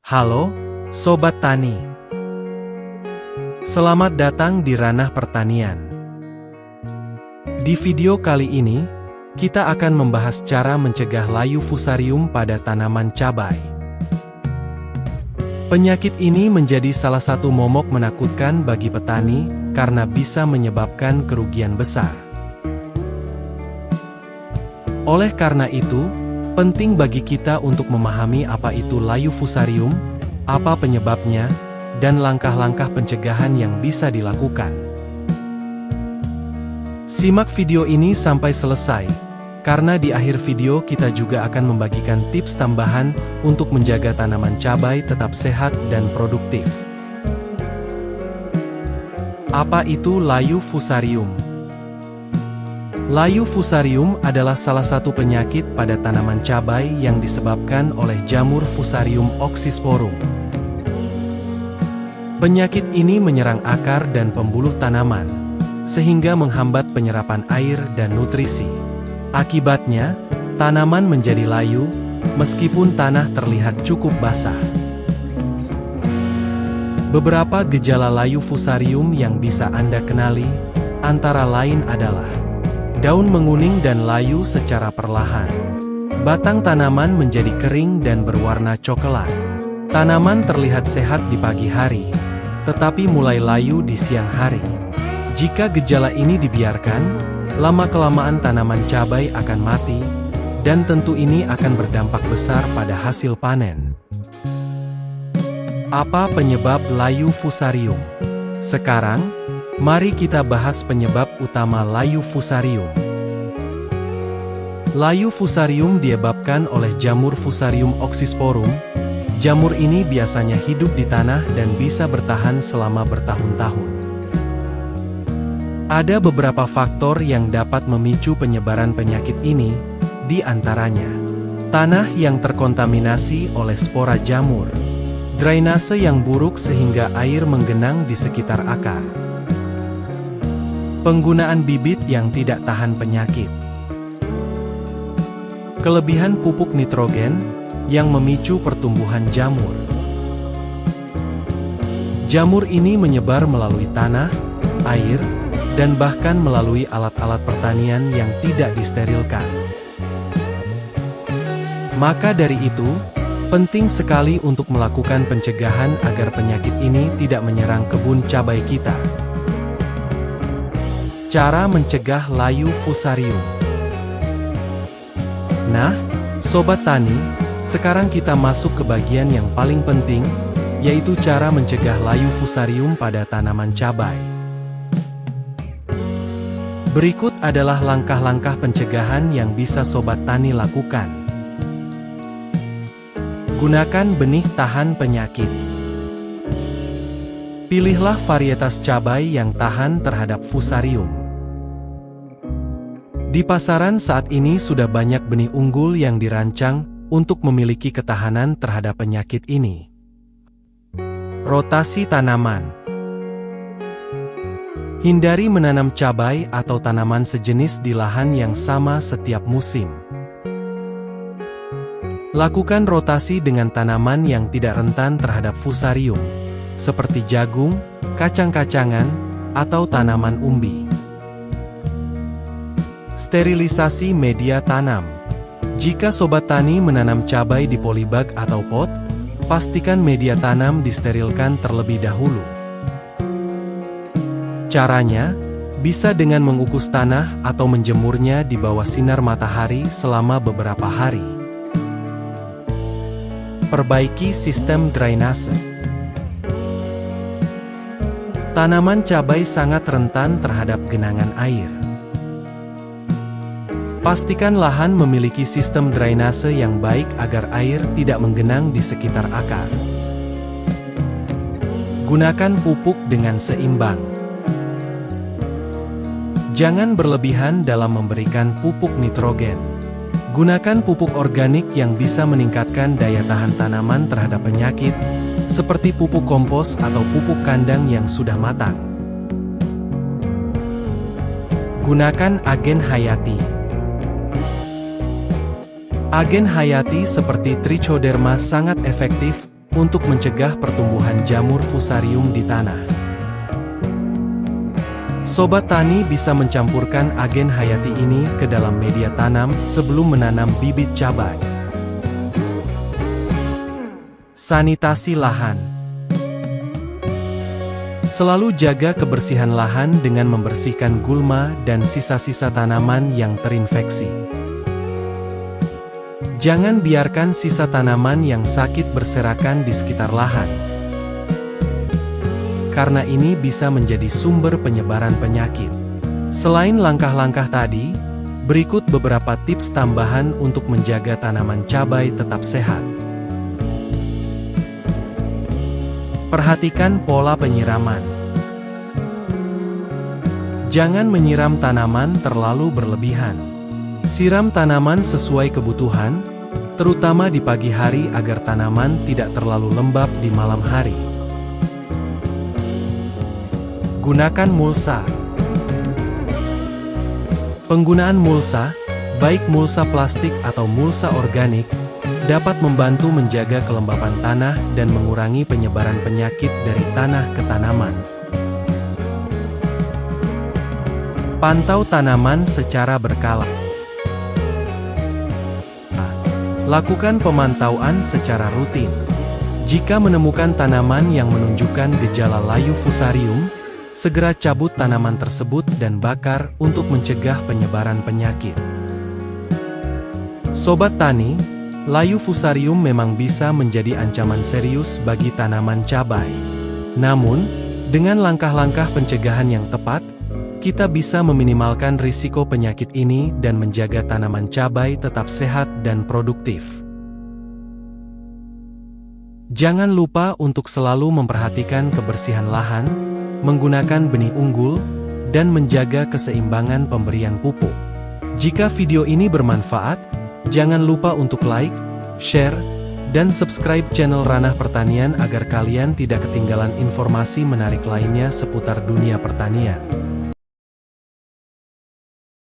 Halo, Sobat Tani. Selamat datang di ranah pertanian. Di video kali ini, kita akan membahas cara mencegah layu fusarium pada tanaman cabai. Penyakit ini menjadi salah satu momok menakutkan bagi petani karena bisa menyebabkan kerugian besar. Oleh karena itu, penting bagi kita untuk memahami apa itu layu fusarium, apa penyebabnya, dan langkah-langkah pencegahan yang bisa dilakukan. Simak video ini sampai selesai, karena di akhir video kita juga akan membagikan tips tambahan untuk menjaga tanaman cabai tetap sehat dan produktif. Apa itu layu fusarium? Layu fusarium adalah salah satu penyakit pada tanaman cabai yang disebabkan oleh jamur Fusarium oxysporum. Penyakit ini menyerang akar dan pembuluh tanaman, sehingga menghambat penyerapan air dan nutrisi. Akibatnya, tanaman menjadi layu, meskipun tanah terlihat cukup basah. Beberapa gejala layu fusarium yang bisa Anda kenali, antara lain adalah daun menguning dan layu secara perlahan. Batang tanaman menjadi kering dan berwarna coklat. Tanaman terlihat sehat di pagi hari, tetapi mulai layu di siang hari. Jika gejala ini dibiarkan, lama-kelamaan tanaman cabai akan mati, dan tentu ini akan berdampak besar pada hasil panen. Apa penyebab layu fusarium? Sekarang, mari kita bahas penyebab utama layu fusarium. Layu fusarium disebabkan oleh jamur Fusarium oxysporum. Jamur ini biasanya hidup di tanah dan bisa bertahan selama bertahun-tahun. Ada beberapa faktor yang dapat memicu penyebaran penyakit ini, di antaranya tanah yang terkontaminasi oleh spora jamur, drainase yang buruk sehingga air menggenang di sekitar akar, penggunaan bibit yang tidak tahan penyakit, kelebihan pupuk nitrogen yang memicu pertumbuhan jamur. Jamur ini menyebar melalui tanah, air, dan bahkan melalui alat-alat pertanian yang tidak disterilkan. Maka dari itu, penting sekali untuk melakukan pencegahan agar penyakit ini tidak menyerang kebun cabai kita. Cara mencegah layu fusarium. Nah, Sobat Tani, sekarang kita masuk ke bagian yang paling penting, yaitu cara mencegah layu fusarium pada tanaman cabai. Berikut adalah langkah-langkah pencegahan yang bisa Sobat Tani lakukan. Gunakan benih tahan penyakit. Pilihlah varietas cabai yang tahan terhadap fusarium. Di pasaran saat ini sudah banyak benih unggul yang dirancang untuk memiliki ketahanan terhadap penyakit ini. Rotasi tanaman. Hindari menanam cabai atau tanaman sejenis di lahan yang sama setiap musim. Lakukan rotasi dengan tanaman yang tidak rentan terhadap fusarium, seperti jagung, kacang-kacangan, atau tanaman umbi. Sterilisasi media tanam. Jika Sobat Tani menanam cabai di polybag atau pot, pastikan media tanam disterilkan terlebih dahulu. Caranya, bisa dengan mengukus tanah atau menjemurnya di bawah sinar matahari selama beberapa hari. Perbaiki sistem drainase. Tanaman cabai sangat rentan terhadap genangan air. Pastikan lahan memiliki sistem drainase yang baik agar air tidak menggenang di sekitar akar. Gunakan pupuk dengan seimbang. Jangan berlebihan dalam memberikan pupuk nitrogen. Gunakan pupuk organik yang bisa meningkatkan daya tahan tanaman terhadap penyakit, seperti pupuk kompos atau pupuk kandang yang sudah matang. Gunakan agen hayati. Agen hayati seperti Trichoderma sangat efektif untuk mencegah pertumbuhan jamur fusarium di tanah. Sobat tani bisa mencampurkan agen hayati ini ke dalam media tanam sebelum menanam bibit cabai. Sanitasi lahan. Selalu jaga kebersihan lahan dengan membersihkan gulma dan sisa-sisa tanaman yang terinfeksi. Jangan biarkan sisa tanaman yang sakit berserakan di sekitar lahan, karena ini bisa menjadi sumber penyebaran penyakit. Selain langkah-langkah tadi, berikut beberapa tips tambahan untuk menjaga tanaman cabai tetap sehat. Perhatikan pola penyiraman. Jangan menyiram tanaman terlalu berlebihan. Siram tanaman sesuai kebutuhan, terutama di pagi hari agar tanaman tidak terlalu lembab di malam hari. Gunakan mulsa. Penggunaan mulsa, baik mulsa plastik atau mulsa organik, dapat membantu menjaga kelembapan tanah dan mengurangi penyebaran penyakit dari tanah ke tanaman. Pantau tanaman secara berkala. Lakukan pemantauan secara rutin. Jika menemukan tanaman yang menunjukkan gejala layu fusarium, segera cabut tanaman tersebut dan bakar untuk mencegah penyebaran penyakit. Sobat tani, layu fusarium memang bisa menjadi ancaman serius bagi tanaman cabai. Namun, dengan langkah-langkah pencegahan yang tepat, kita bisa meminimalkan risiko penyakit ini dan menjaga tanaman cabai tetap sehat dan produktif. Jangan lupa untuk selalu memperhatikan kebersihan lahan, menggunakan benih unggul, dan menjaga keseimbangan pemberian pupuk. Jika video ini bermanfaat, jangan lupa untuk like, share, dan subscribe channel Ranah Pertanian agar kalian tidak ketinggalan informasi menarik lainnya seputar dunia pertanian.